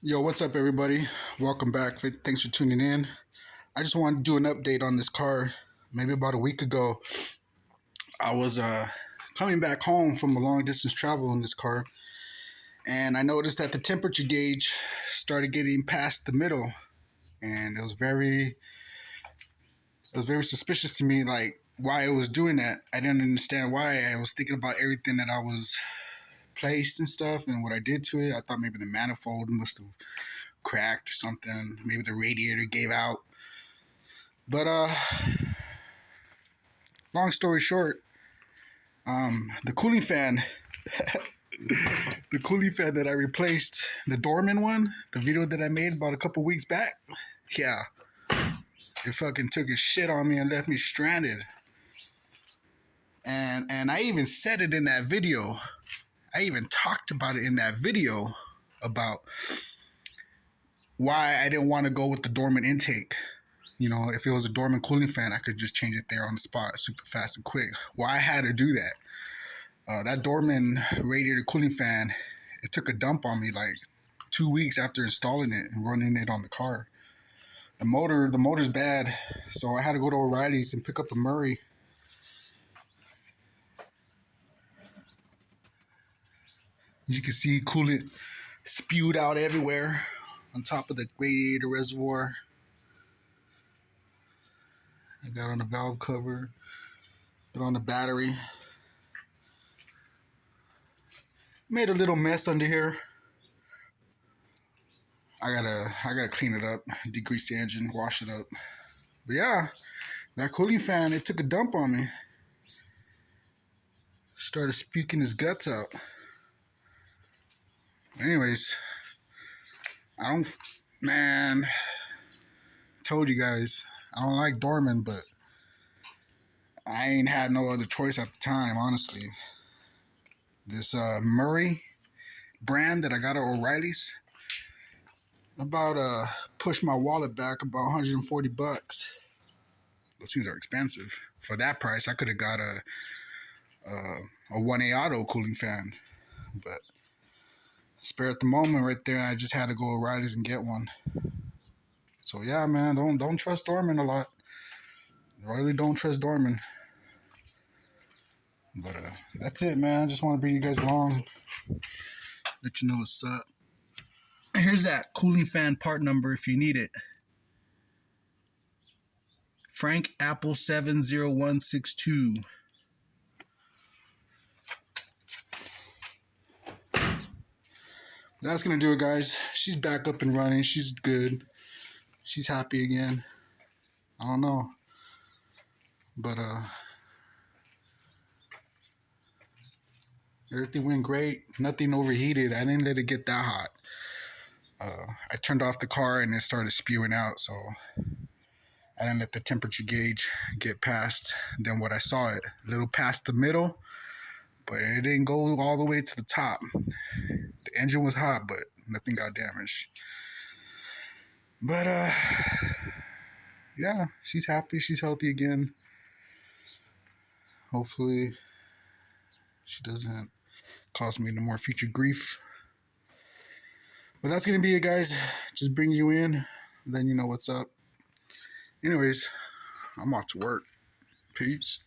Yo, what's up, everybody? Welcome back. Thanks for tuning in. I just wanted to do an update on this car. Maybe about a week ago, I was coming back home from a long distance travel in this car, and I noticed that the temperature gauge started getting past the middle, and it was very suspicious to me, like why it was doing that. I didn't understand why. I was thinking about everything that I was placed and stuff, and what I did to it. I thought maybe the manifold must have cracked or something. Maybe the radiator gave out. But long story short, the cooling fan, the cooling fan that I replaced, the Dorman one, the video that I made about a couple weeks back, yeah, it fucking took a shit on me and left me stranded. And I even said it in that video. I even talked about it in that video about why I didn't want to go with the Dorman intake. You know, if it was a Dorman cooling fan, I could just change it there on the spot super fast and quick. Why I had to do that. That Dorman radiator cooling fan, it took a dump on me like 2 weeks after installing it and running it on the car. The motor's bad, so I had to go to O'Reilly's and pick up a Murray. As you can see, coolant spewed out everywhere on top of the radiator reservoir. I got on the valve cover, put on the battery. Made a little mess under here. I gotta clean it up, degrease the engine, wash it up. But yeah, that cooling fan, it took a dump on me. Started spewing his guts out. Anyways, I don't, man, told you guys, I don't like Dorman, but I ain't had no other choice at the time, honestly. This Murray brand that I got at O'Reilly's, about pushed my wallet back about 140 bucks. Those things are expensive. For that price, I could have got a 1A auto cooling fan, but spare at the moment right there. I just had to go O'Reilly's and get one. So yeah, man, don't trust Dorman a lot. I really don't trust Dorman. But that's it, man. I just want to bring you guys along, let you know what's up. Here's that cooling fan part number if you need it. Frank Apple 70162. That's gonna do it, guys. She's back up and running. She's good. She's happy again. I don't know, but everything went great. Nothing overheated. I didn't let it get that hot. I turned off the car and it started spewing out, so I didn't let the temperature gauge get past. Then what I saw it a little past the middle, but it didn't go all the way to the top. The engine was hot, but nothing got damaged. But yeah, she's happy. She's healthy again. Hopefully, she doesn't cause me no more future grief. But that's gonna be it, guys. Just bring you in, then you know what's up. Anyways, I'm off to work. Peace.